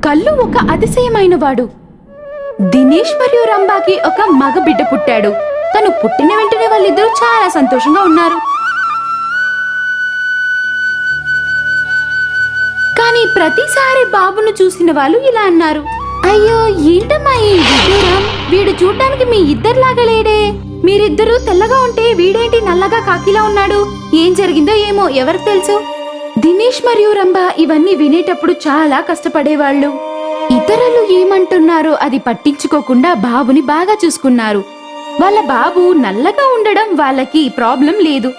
కల్లు ఒక అతిశయమైన వాడు. దినేష్ మరియు రంభాకి ఒక మగ బిడ్డ పుట్టాడు. తను పుట్టిన వెంటనే వాళ్ళిద్దరూ చాలా సంతోషంగా ఉన్నారు. కానీ ప్రతిసారి బాబును చూసిన వాళ్ళు ఇలా అన్నారు, అయ్యో ఏంటమ్మా ఈ విడ్డూరం, వీడు చూడ్డానికి మీ ఇద్దరిలాగా లేడే. మీరిద్దరూ తెల్లగా ఉంటే వీడేంటి నల్లగా కాకిలా ఉన్నాడు. ఏం జరిగిందో ఏమో ఎవరికి తెలుసు. దినేష్ మరియు రంభ ఇవన్నీ వినేటప్పుడు చాలా కష్టపడేవాళ్ళు. ఇతరులు ఏమంటున్నారో అది పట్టించుకోకుండా బాబుని బాగా చూసుకున్నారు. వాళ్ళ బాబు నల్లగా ఉండడం వాళ్ళకి ప్రాబ్లం లేదు.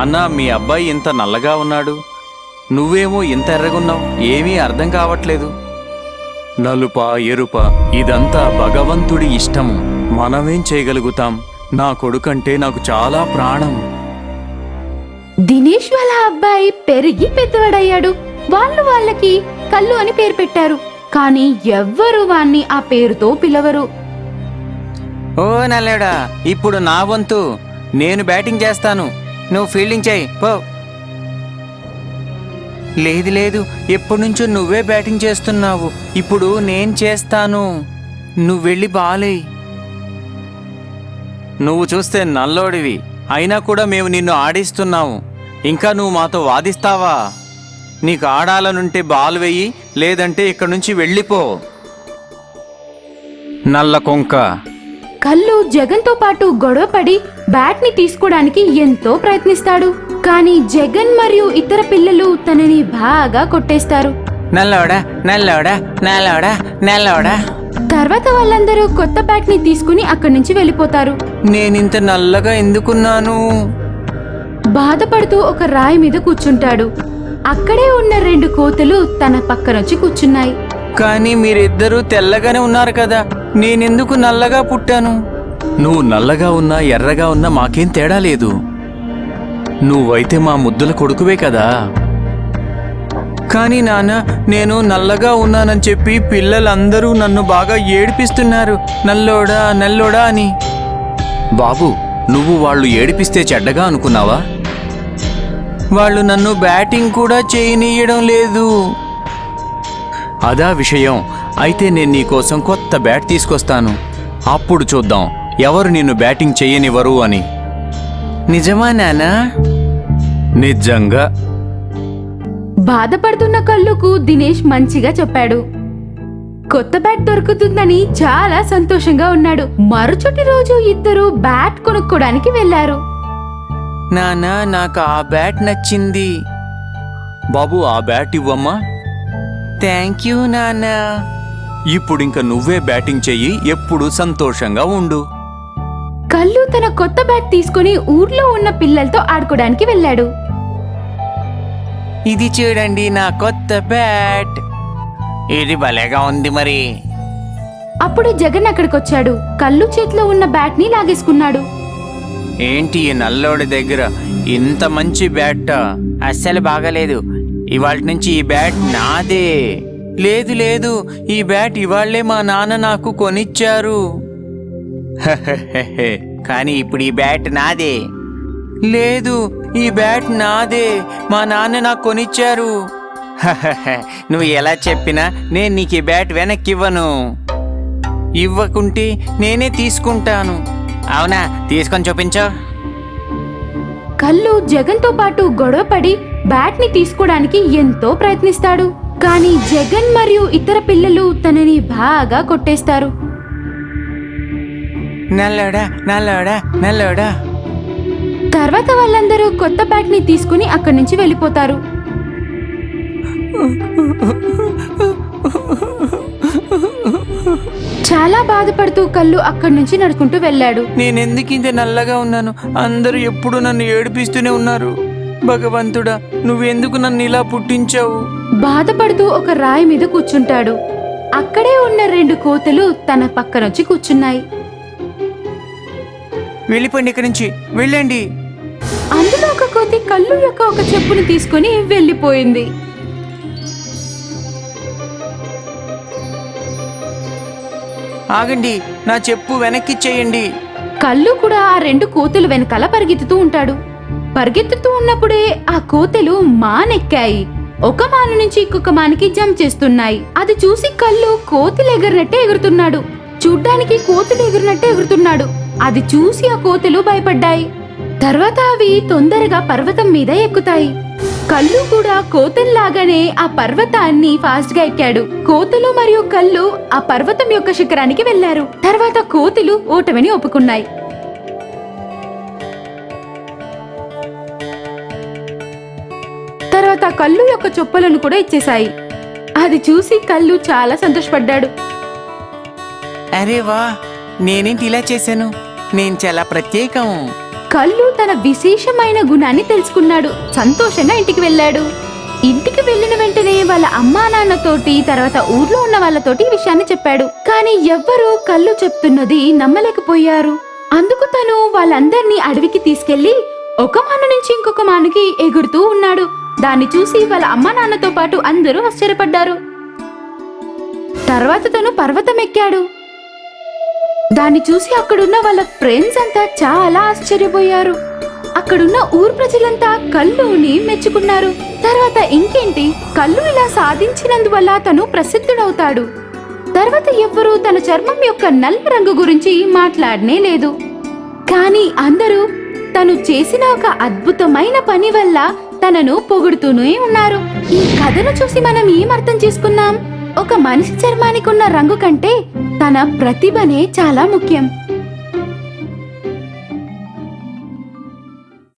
అన్నా, మీ అబ్బాయి ఇంత నల్లగా ఉన్నాడు, నువ్వేమో ఇంత ఎర్రగున్నావు, ఏమీ అర్థం కావట్లేదు. నలుప ఎరుప ఇదంతా భగవంతుడి ఇష్టము, మనమేం చేయగలుగుతాం. నా కొడుకంటే నాకు చాలా ప్రాణం. దినేష్ వాళ్ళ అబ్బాయి పెరిగి పెద్దవాడయ్యాడు. వాళ్ళకి కల్లు అని పేరు పెట్టారు. కానీ ఎవ్వరూ వాణ్ణి ఆ పేరుతో పిలవరు. ఓ నల్లేడా, ఇప్పుడు నా వంతు, నేను బ్యాటింగ్ చేస్తాను, నువ్వు ఫీల్డింగ్ చేయి పో. లేదు లేదు, ఎప్పటి నుంచో నువ్వే బ్యాటింగ్ చేస్తున్నావు, ఇప్పుడు నేను చేస్తాను, నువ్వు వెళ్ళి బాలేయ్. నువ్వు చూస్తే నల్లోడివి, అయినా కూడా మేము నిన్ను ఆడిస్తున్నాము, ఇంకా నువ్వు మాతో వాదిస్తావా? నీకు ఆడాలనుంటే బాల్ వెయ్యి, లేదంటే ఇక్కడి నుంచి వెళ్ళిపో. నల్ల కొంక. కల్లు జగన్తో పాటు గొడవపడి బ్యాట్ ని తీసుకోవడానికి ఎంతో ప్రయత్నిస్తాడు. కానీ జగన్ మరియు ఇతర పిల్లలు తనని బాగా కొట్టేస్తారు. నల్లోడా నల్లోడా నల్లోడా నల్లోడా. తర్వాత వాళ్ళందరూ కొత్త బ్యాట్ ని తీసుకుని అక్కడి నుంచి వెళ్ళిపోతారు. నేనింత నల్లగా ఎందుకున్నాను? బాధపడుతూ ఒక రాయి మీద కూర్చుంటాడు. అక్కడే ఉన్న 2 కోతులు తన పక్కనొచ్చి కూర్చున్నాయి. కానీ మీరిద్దరూ తెల్లగానే ఉన్నారు కదా, నేనెందుకు నల్లగా పుట్టాను? నువ్వు నల్లగా ఉన్నా ఎర్రగా ఉన్నా మాకేం తేడా లేదు, నువ్వైతే మా ముద్దుల కొడుకువే కదా. కానీ నాన్న, నేను నల్లగా ఉన్నానని చెప్పి పిల్లలందరూ నన్ను బాగా ఏడిపిస్తున్నారు, నల్లోడా నల్లోడా అని. బాబు, నువ్వు వాళ్ళు ఏడిపిస్తే చెడ్డగా అనుకున్నావా? వాళ్ళు నన్ను బ్యాటింగ్ కూడా చేయనీయడం లేదు. అదా విషయం. అయితే నేను నీకోసం కొత్త బ్యాట్ తీసుకొస్తాను, అప్పుడు చూద్దాం ఎవరు నిన్ను బ్యాటింగ్ చేయనివ్వరు అని. నిజమా నాన్నా? నిజంగా. బాధపడుతున్న కల్లుకు దినేష్ మంచిగా చెప్పాడు. కొత్త బ్యాట్ దొరుకుతుందని చాలా సంతోషంగా ఉన్నాడు. మరుసటి రోజు ఇద్దరు బ్యాట్ కొనుక్కోడానికి వెళ్లారు. నాన్నా, నాకు ఆ బ్యాట్ నచ్చింది. బాబు, ఆ బ్యాట్ ఇవ్వమ్మా. థ్యాంక్ యూ నాన్నా. ఇప్పుడింక నువ్వే బ్యాటింగ్ చెయ్యి, ఎప్పుడు సంతోషంగా ఉండు. కల్లు తన కొత్త బ్యాట్ తీసుకుని ఊర్లో ఉన్న పిల్లలతో ఆడుకోవడానికి వెళ్ళాడు. ఇది చూడండి నా కొత్త బ్యాట్, ఇది భలేగా ఉంది మరి. అప్పుడు జగన్ అక్కడికొచ్చాడు. కల్లు చేతిలో ఉన్న బ్యాట్ ని లాగేసుకున్నాడు. ఏంటి ఈ నల్లోడి దగ్గర ఇంత మంచి బ్యాట్? అస్సలు బాగాలేదు, ఇవాళ నుంచి ఈ బ్యాట్ నాదే. లేదు లేదు, ఈ బ్యాట్ ఇవాళ్లే మా నాన్న నాకు కొనిచ్చారు. కానీ ఇప్పుడు ఈ బ్యాట్ నాదే. లేదు, ఈ బ్యాట్ నాదే, మా నాన్న నాకు కొనిచ్చారు. నువ్వు ఎలా చెప్పినా నేను నీకు ఈ బ్యాట్ వెనక్కివ్వను. ఇవ్వకుంటే నేనే తీసుకుంటాను. అవునా, తీసుకొని చూపించు. కల్లు జగన్తో పాటు గొడవపడి బ్యాట్ ని తీసుకోవడానికి ఎంతో ప్రయత్నిస్తాడు. కానీ జగన్ మరియు ఇతర పిల్లలు తనని బాగా కొట్టేస్తారు. నల్లోడా నల్లోడా నల్లోడా. తర్వాత వాళ్ళందరూ కొత్త బ్యాట్ ని తీసుకుని అక్కడి నుంచి వెళ్ళిపోతారు. చాలా బాధపడుతూ కల్లు అక్కడి నుంచి నడుచుకుంటూ వెళ్ళాడు. నేనెందుకు ఇంత నల్లగా ఉన్నాను? అందరూ ఎప్పుడు నన్ను ఏడిపిస్తూనే ఉన్నారు. భగవంతుడా, నువ్వెందుకు నన్ను ఇలా పుట్టించావు? బాధపడుతూ ఒక రాయి మీద కూర్చుంటాడు. అక్కడే ఉన్న 2 కోతులు తన పక్కనొచ్చి కూర్చున్నాయి. వెళ్ళిపోండి, ఇక్కడి నుంచి వెళ్ళండి. అందులో ఒక కోతి కల్లు యొక్క ఒక చెప్పును తీసుకుని వెళ్ళిపోయింది. ఆగండి, నా చెప్పు వెనక్కి చేయండి. కల్లు కూడా ఆ 2 కోతులు వెనకాల పరిగెత్తుతూ ఉంటాడు. పరిగెత్తుతూ ఉన్నప్పుడే ఆ కోతులు మానెక్కాయి. ఒక మాను నుంచి ఇంకొక మానికి జంప్ చేస్తున్నాయి. అది చూసి కళ్ళు కోతులు ఎగిరినట్టే ఎగురుతున్నాడు. చూడ్డానికి కోతులు ఎగిరినట్టే ఎగురుతున్నాడు. అది చూసి ఆ కోతులు భయపడ్డాయి. తర్వాత అవి తొందరగా పర్వతం మీద ఎక్కుతాయి. కళ్ళు కూడా కోతుల్లాగానే ఆ పర్వతాన్ని ఫాస్ట్ గా ఎక్కాడు. కోతులు మరియు కళ్ళు ఆ పర్వతం యొక్క శిఖరానికి వెళ్లారు. తర్వాత కోతులు ఓటమిని ఒప్పుకున్నాయి. తర్వాత కళ్ళు యొక్క చొప్పలను కూడా ఇచ్చేశాయి. అది చూసి కళ్ళు చాలా సంతోషపడ్డాడు. అరే వా, నేనేంటి ఇలా చేశాను? నేను చాలా ప్రత్యేకం. కళ్ళు తన విశేషమైన గుణాన్ని తెలుసుకున్నాడు. సంతోషంగా ఇంటికి వెళ్ళాడు. ఇంటికి వెళ్ళిన వెంటనే వాళ్ళ అమ్మా నాన్నతోటి తర్వాత ఊర్లో ఉన్న వాళ్ళతోటి ఈ విషయాన్ని చెప్పాడు. కానీ ఎవ్వరూ కళ్ళు చెప్తున్నది నమ్మలేకపోయారు. అందుకు తను వాళ్ళందర్నీ అడవికి తీసుకెళ్లి ఒక మాను నుంచి ఇంకొక మానుకి ఎగురుతూ ఉన్నాడు. దాన్ని చూసి వాళ్ళ అమ్మా నాన్నతో పాటు అందరూ ఆశ్చర్యపడ్డారు. తర్వాత తను పర్వతం ఎక్కాడు. దాన్ని చూసి అక్కడున్న వాళ్ళ ఫ్రెండ్స్ అంతా చాలా ఆశ్చర్యపోయారు. అక్కడున్న ఊరు ప్రజలంతా కళ్ళుని మెచ్చుకున్నారు. తర్వాత ఇంకేంటి, కళ్ళు ఇలా సాధించినందువల్ల తను ప్రసిద్ధుడవుతాడు. తర్వాత ఎవ్వరూ తన చర్మం యొక్క నల్ల రంగు గురించి మాట్లాడనే లేదు. కానీ అందరూ తను చేసిన ఒక అద్భుతమైన పని వల్ల తనను పొగుడుతూనే ఉన్నారు. ఈ కథను చూసి మనం ఏం అర్థం చేసుకున్నాం? ఒక మనిషి చర్మానికి ఉన్న రంగు కంటే తన ప్రతిభనే చాలా ముఖ్యం.